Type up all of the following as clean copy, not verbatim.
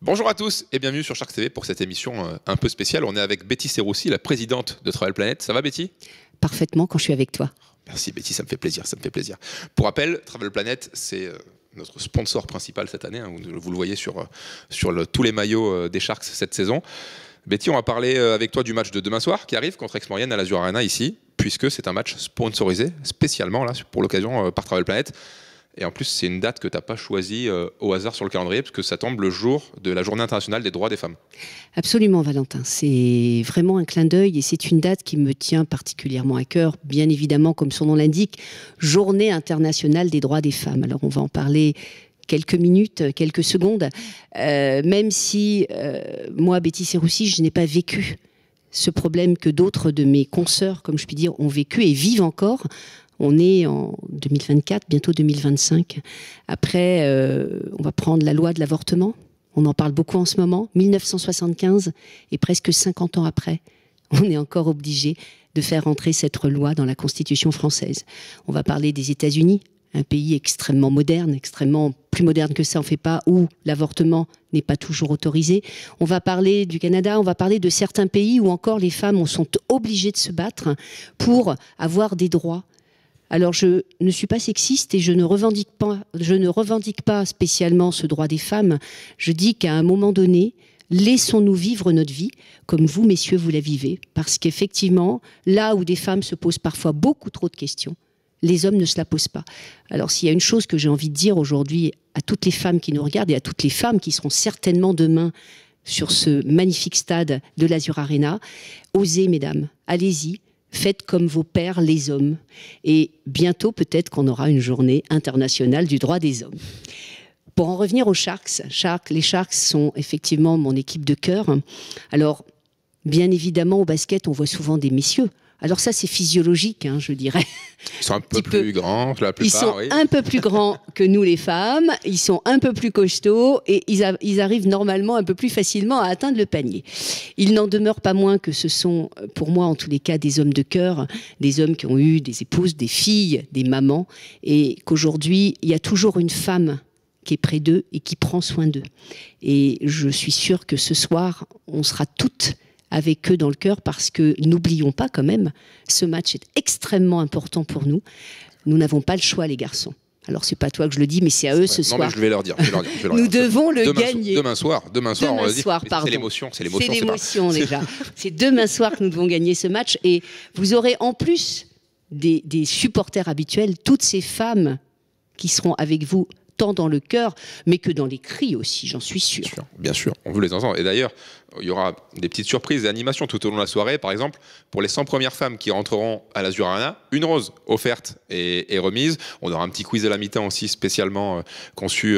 Bonjour à tous et bienvenue sur Sharks TV pour cette émission un peu spéciale. On est avec Betty Serroussi, la présidente de Travel Planet. Ça va Betty? Parfaitement quand je suis avec toi. Merci Betty, ça me fait plaisir, ça me fait plaisir. Pour rappel, Travel Planet, c'est notre sponsor principal cette année. Hein, vous le voyez sur tous les maillots des Sharks cette saison. Betty, on va parler avec toi du match de demain soir qui arrive contre Aix-Maurienne à l'Azur Arena ici, puisque c'est un match sponsorisé spécialement là, pour l'occasion par Travel Planet. Et en plus, c'est une date que tu n'as pas choisie au hasard sur le calendrier, parce que ça tombe le jour de la Journée internationale des droits des femmes. Absolument, Valentin. C'est vraiment un clin d'œil et c'est une date qui me tient particulièrement à cœur. Bien évidemment, comme son nom l'indique, Journée internationale des droits des femmes. Alors, on va en parler quelques minutes, quelques secondes. Même si, moi, Betty Serroussi, je n'ai pas vécu ce problème que d'autres de mes consoeurs, comme je puis dire, ont vécu et vivent encore. On est en 2024, bientôt 2025. Après, on va prendre la loi de l'avortement. On en parle beaucoup en ce moment. 1975, et presque 50 ans après, on est encore obligé de faire entrer cette loi dans la Constitution française. On va parler des États-Unis, un pays extrêmement moderne, extrêmement plus moderne que ça, on ne fait pas, où l'avortement n'est pas toujours autorisé. On va parler du Canada, on va parler de certains pays où encore les femmes sont obligées de se battre pour avoir des droits. Alors, je ne suis pas sexiste et je ne revendique pas spécialement ce droit des femmes. Je dis qu'à un moment donné, laissons-nous vivre notre vie, comme vous, messieurs, vous la vivez. Parce qu'effectivement, là où des femmes se posent parfois beaucoup trop de questions, les hommes ne se la posent pas. Alors, s'il y a une chose que j'ai envie de dire aujourd'hui à toutes les femmes qui nous regardent et à toutes les femmes qui seront certainement demain sur ce magnifique stade de l'Azur Arena, osez, mesdames, allez-y. Faites comme vos pères, les hommes. Et bientôt, peut-être qu'on aura une journée internationale du droit des hommes. Pour en revenir aux Sharks, les Sharks sont effectivement mon équipe de cœur. Alors, bien évidemment, au basket, on voit souvent des messieurs. Alors ça, c'est physiologique, hein, je dirais. Ils sont un peu plus grands, la plupart. Ils sont oui. un peu plus grands que nous, les femmes. Ils sont un peu plus costauds et ils arrivent normalement un peu plus facilement à atteindre le panier. Il n'en demeure pas moins que ce sont, pour moi, en tous les cas, des hommes de cœur, des hommes qui ont eu des épouses, des filles, des mamans, et qu'aujourd'hui, il y a toujours une femme qui est près d'eux et qui prend soin d'eux. Et je suis sûre que ce soir, on sera toutes avec eux dans le cœur, parce que n'oublions pas quand même, ce match est extrêmement important pour nous. Nous n'avons pas le choix, les garçons. Alors, c'est pas toi que je le dis, mais c'est à eux ce soir. Non, mais je vais leur dire. Nous devons le gagner. Demain soir, on le dit. Pardon. C'est l'émotion. C'est l'émotion déjà. C'est demain soir que nous devons gagner ce match. Et vous aurez en plus des supporters habituels, toutes ces femmes qui seront avec vous, tant dans le cœur, mais que dans les cris aussi, j'en suis sûre. Bien sûr, on veut les entendre. Et d'ailleurs, il y aura des petites surprises et animations tout au long de la soirée. Par exemple, pour les 100 premières femmes qui rentreront à l'Azur Arena, une rose offerte et remise. On aura un petit quiz à la mi-temps aussi spécialement conçu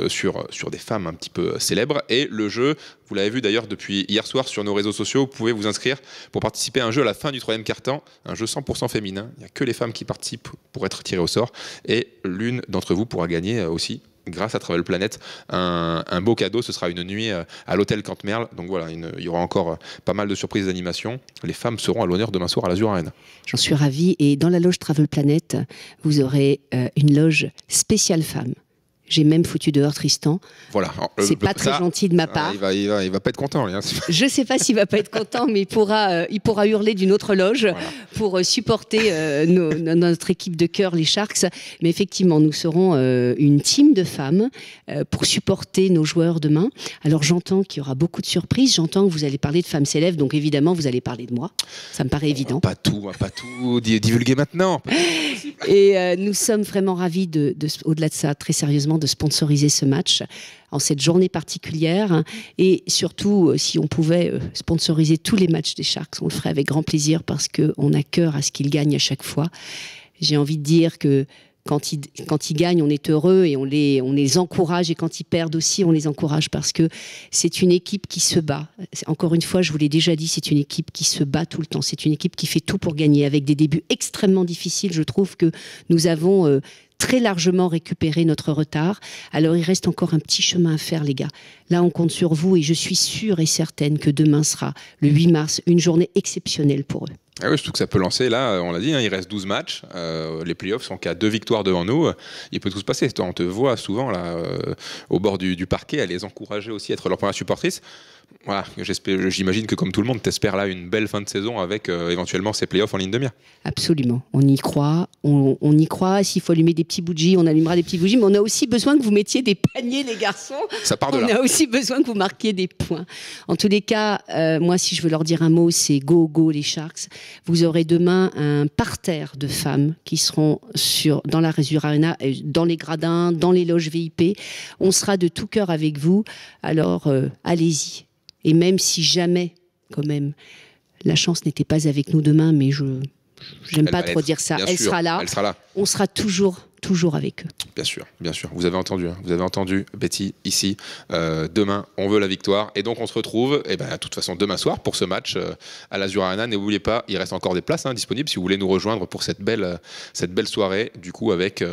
sur des femmes un petit peu célèbres. Et le jeu, vous l'avez vu d'ailleurs depuis hier soir sur nos réseaux sociaux, vous pouvez vous inscrire pour participer à un jeu à la fin du 3e quart-temps, un jeu 100% féminin. Il n'y a que les femmes qui participent pour être tirées au sort. Et l'une d'entre vous pourra gagner aussi, grâce à Travel Planet, un beau cadeau. Ce sera une nuit à l'hôtel Cantemerle. Donc voilà, il y aura encore pas mal de surprises d'animation. Les femmes seront à l'honneur demain soir à l'Azur Arena. J'en suis ravie. Et dans la loge Travel Planet, vous aurez une loge spéciale femmes. J'ai même foutu dehors Tristan. Voilà. C'est pas très gentil de ma part. Il va pas être content. Hein. Je sais pas s'il va pas être content, mais il pourra hurler d'une autre loge pour supporter notre équipe de cœur, les Sharks. Mais effectivement, nous serons une team de femmes pour supporter nos joueurs demain. Alors j'entends qu'il y aura beaucoup de surprises. J'entends que vous allez parler de femmes célèbres, donc évidemment vous allez parler de moi. Ça me paraît évident. Pas tout divulguer maintenant. Et nous sommes vraiment ravis au-delà de ça, très sérieusement, de sponsoriser ce match en cette journée particulière. Et surtout, si on pouvait sponsoriser tous les matchs des Sharks, on le ferait avec grand plaisir parce qu'on a cœur à ce qu'ils gagnent à chaque fois. J'ai envie de dire que quand ils gagnent, on est heureux et on les encourage. Et quand ils perdent aussi, on les encourage parce que c'est une équipe qui se bat. Encore une fois, je vous l'ai déjà dit, c'est une équipe qui se bat tout le temps. C'est une équipe qui fait tout pour gagner avec des débuts extrêmement difficiles. Je trouve que nous avons très largement récupéré notre retard. Alors, il reste encore un petit chemin à faire, les gars. Là, on compte sur vous et je suis sûre et certaine que demain sera, le 8 mars, une journée exceptionnelle pour eux. Ah oui, surtout que ça peut lancer, là, on l'a dit, hein, il reste 12 matchs, les playoffs sont qu'à 2 victoires devant nous, il peut tout se passer. On te voit souvent là, au bord du parquet, à les encourager aussi à être leur première supportrice. Voilà, j'imagine que comme tout le monde, t'espères là une belle fin de saison avec éventuellement ces playoffs en ligne de mire. Absolument, on y croit, on y croit. S'il faut allumer des petits bougies, on allumera des petits bougies, mais on a aussi besoin que vous mettiez des paniers, les garçons. Ça part de on là. a aussi besoin que vous marquiez des points. En tous les cas, moi, si je veux leur dire un mot, c'est go, go les Sharks. Vous aurez demain un parterre de femmes qui seront dans la Resur Arena, dans les gradins, dans les loges VIP. On sera de tout cœur avec vous, alors allez-y. Et même si jamais, quand même, la chance n'était pas avec nous demain, mais j'aime pas trop dire ça, elle sera là. On sera toujours avec eux. Bien sûr, bien sûr. Vous avez entendu, Betty, ici. Demain, on veut la victoire. Et donc, on se retrouve, de toute façon, demain soir pour ce match à l'Azur Arena. N'oubliez pas, il reste encore des places disponibles si vous voulez nous rejoindre pour cette belle soirée, du coup, avec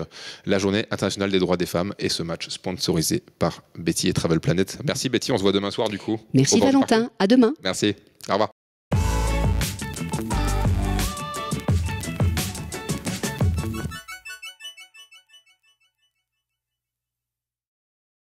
la Journée internationale des droits des femmes et ce match sponsorisé par Betty et Travel Planet. Merci, Betty. On se voit demain soir, du coup. Merci, Valentin. À demain. Merci. Au revoir.